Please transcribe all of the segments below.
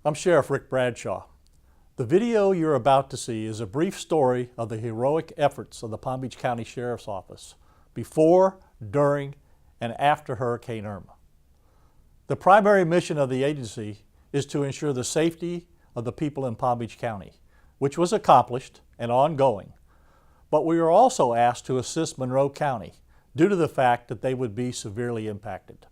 I'm Sheriff Rick Bradshaw. The video you're about to see is a brief story of the heroic efforts of the Palm Beach County Sheriff's Office before, during, and after Hurricane Irma. The primary mission of the agency is to ensure the safety of the people in Palm Beach County, which was accomplished and ongoing. But we were also asked to assist Monroe County due to the fact that they would be severely impacted.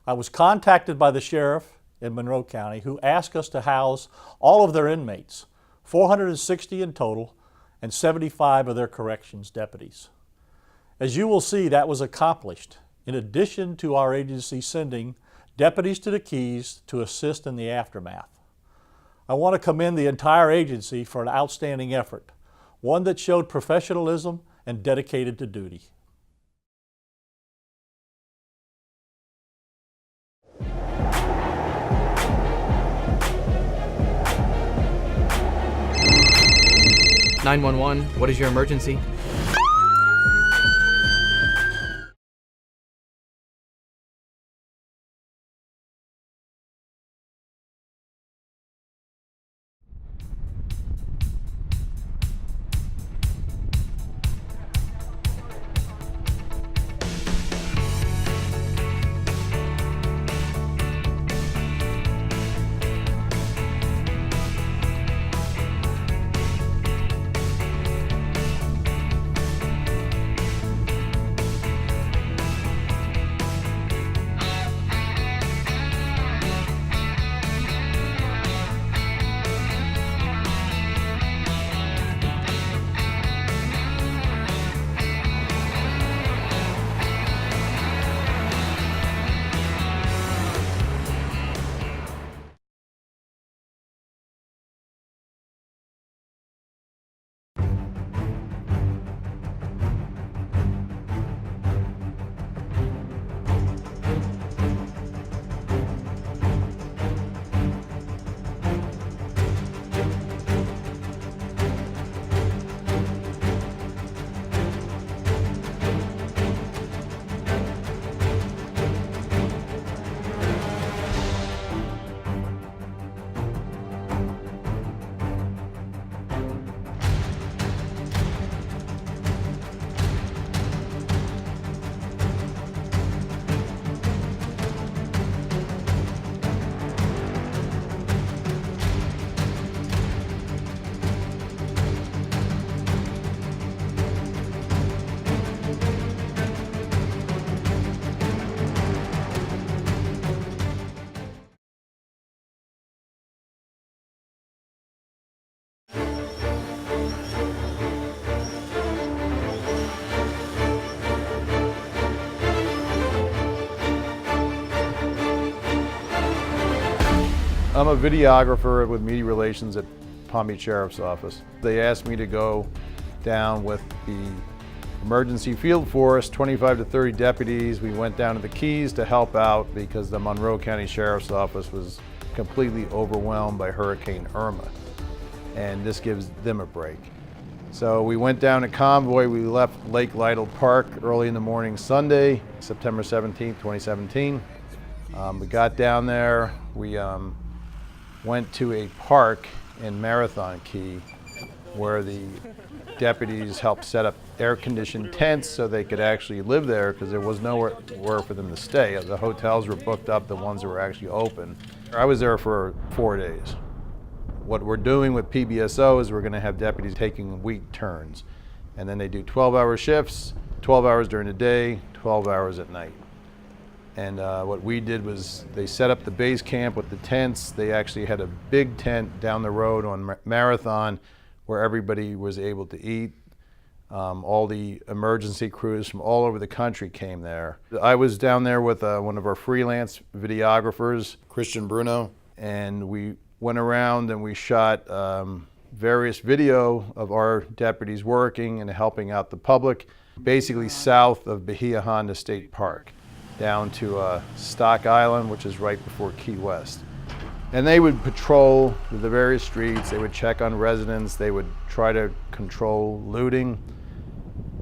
I was contacted by the sheriff in Monroe County who asked us to house all of their inmates, 460 in total, and 75 of their corrections deputies. As you will see, that was accomplished in addition to our agency sending deputies to the Keys to assist in the aftermath. I want to commend the entire agency for an outstanding effort, one that showed professionalism and dedicated to duty. "911, what is your emergency?" I'm a videographer with media relations at Palm Beach Sheriff's Office. They asked me to go down with the emergency field force, 25 to 30 deputies. We went down to the Keys to help out because the Monroe County Sheriff's Office was completely overwhelmed by Hurricane Irma, and this gives them a break. So we went down to convoy. We left Lake Lytle Park early in the morning Sunday, September 17th, 2017. We got down there. We went to a park in Marathon Key where the deputies helped set up air-conditioned tents so they could actually live there because there was nowhere for them to stay. The hotels were booked up, the ones that were actually open. I was there for 4 days. What we're doing with PBSO is we're going to have deputies taking week turns, and then they do 12-hour shifts, 12 hours during the day, 12 hours at night. And what we did was they set up the base camp with the tents. They actually had a big tent down the road on Marathon where everybody was able to eat. All the emergency crews from all over the country came there. I was down there with one of our freelance videographers, Christian Bruno, and we went around and we shot various video of our deputies working and helping out the public, basically south of Bahia Honda State Park, down to Stock Island, which is right before Key West. And they would patrol the various streets, they would check on residents, they would try to control looting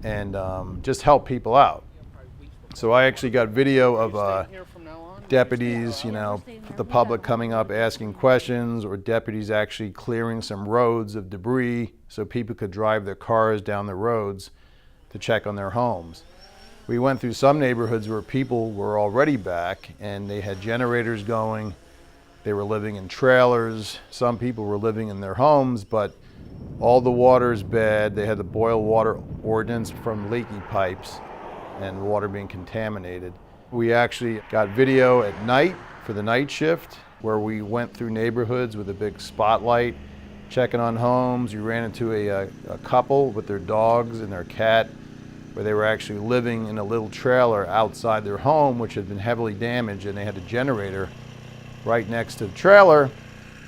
and just help people out. So I actually got video of deputies, the public coming up asking questions, or deputies actually clearing some roads of debris so people could drive their cars down the roads to check on their homes. We went through some neighborhoods where people were already back and they had generators going. They were living in trailers. Some people were living in their homes, but all the water is bad. They had the boil water ordinance from leaky pipes and water being contaminated. We actually got video at night for the night shift where we went through neighborhoods with a big spotlight, checking on homes. We ran into a couple with their dogs and their cat, where they were actually living in a little trailer outside their home, which had been heavily damaged, and they had a generator right next to the trailer,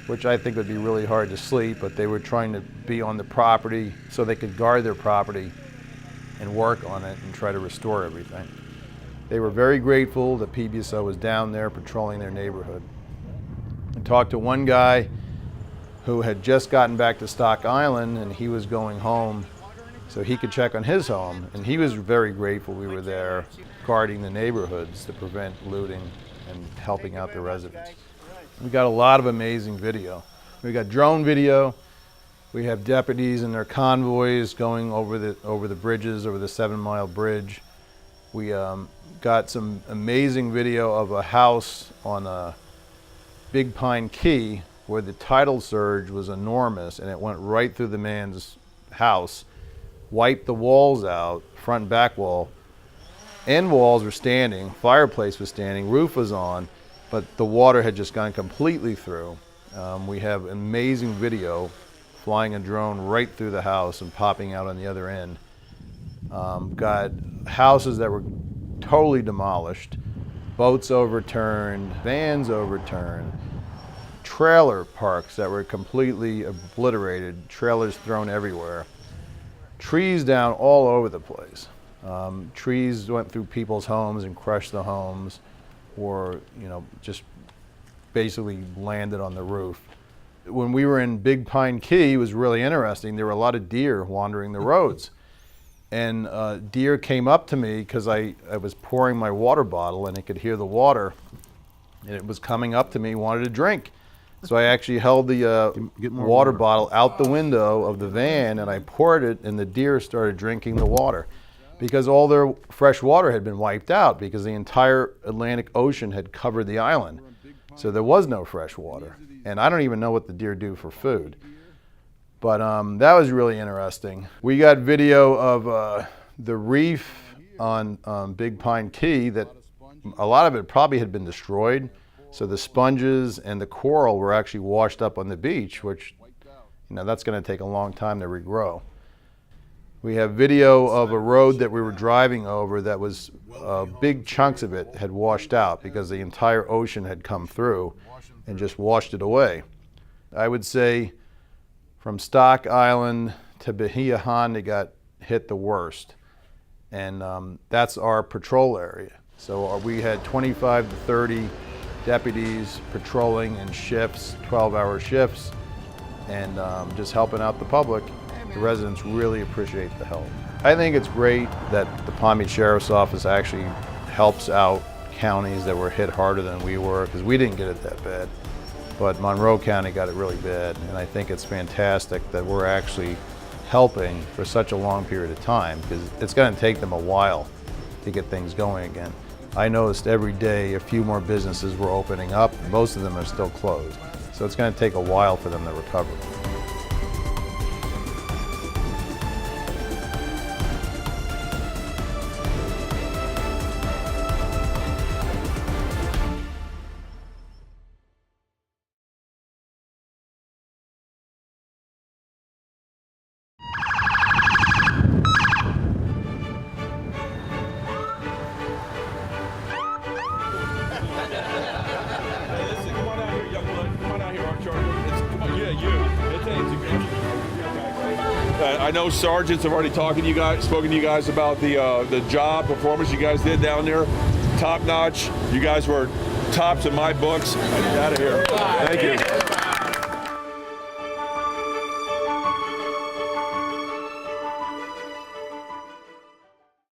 which I think would be really hard to sleep, but they were trying to be on the property so they could guard their property and work on it and try to restore everything. They were very grateful that PBSO was down there patrolling their neighborhood. I talked to one guy who had just gotten back to Stock Island, and he was going home so he could check on his home, and he was very grateful we were there guarding the neighborhoods to prevent looting and helping out the residents. We got a lot of amazing video. We got drone video. We have deputies and their convoys going over the bridges, over the 7-mile bridge. We got some amazing video of a house on a Big Pine Key where the tidal surge was enormous and it went right through the man's house, wiped the walls out, front and back wall. End walls were standing, fireplace was standing, roof was on, but the water had just gone completely through. We have amazing video flying a drone right through the house and popping out on the other end. Got houses that were totally demolished, boats overturned, vans overturned, trailer parks that were completely obliterated, trailers thrown everywhere. Trees down all over the place. Trees went through people's homes and crushed the homes, or just basically landed on the roof. When we were in Big Pine Key, it was really interesting. There were a lot of deer wandering the roads. And deer came up to me because I was pouring my water bottle and it could hear the water. And it was coming up to me, wanted a drink. So I actually held the water bottle out the window of the van and I poured it, and the deer started drinking the water because all their fresh water had been wiped out because the entire Atlantic Ocean had covered the island. So there was no fresh water. And I don't even know what the deer do for food. But that was really interesting. We got video of the reef on Big Pine Key that a lot of it probably had been destroyed. So the sponges and the coral were actually washed up on the beach, which, that's going to take a long time to regrow. We have video of a road that we were driving over that was big chunks of it had washed out because the entire ocean had come through and just washed it away. I would say from Stock Island to Bahia Honda got hit the worst. And that's our patrol area. So we had 25 to 30 deputies patrolling in shifts, 12-hour shifts, and just helping out the public. The residents really appreciate the help. I think it's great that the Palm Beach Sheriff's Office actually helps out counties that were hit harder than we were, because we didn't get it that bad. But Monroe County got it really bad, and I think it's fantastic that we're actually helping for such a long period of time, because it's going to take them a while to get things going again. I noticed every day a few more businesses were opening up. Most of them are still closed. So it's going to take a while for them to recover. I know sergeants have already spoken to you guys about the job performance you guys did down there. Top notch. You guys were tops in my books. Out of here. Thank you.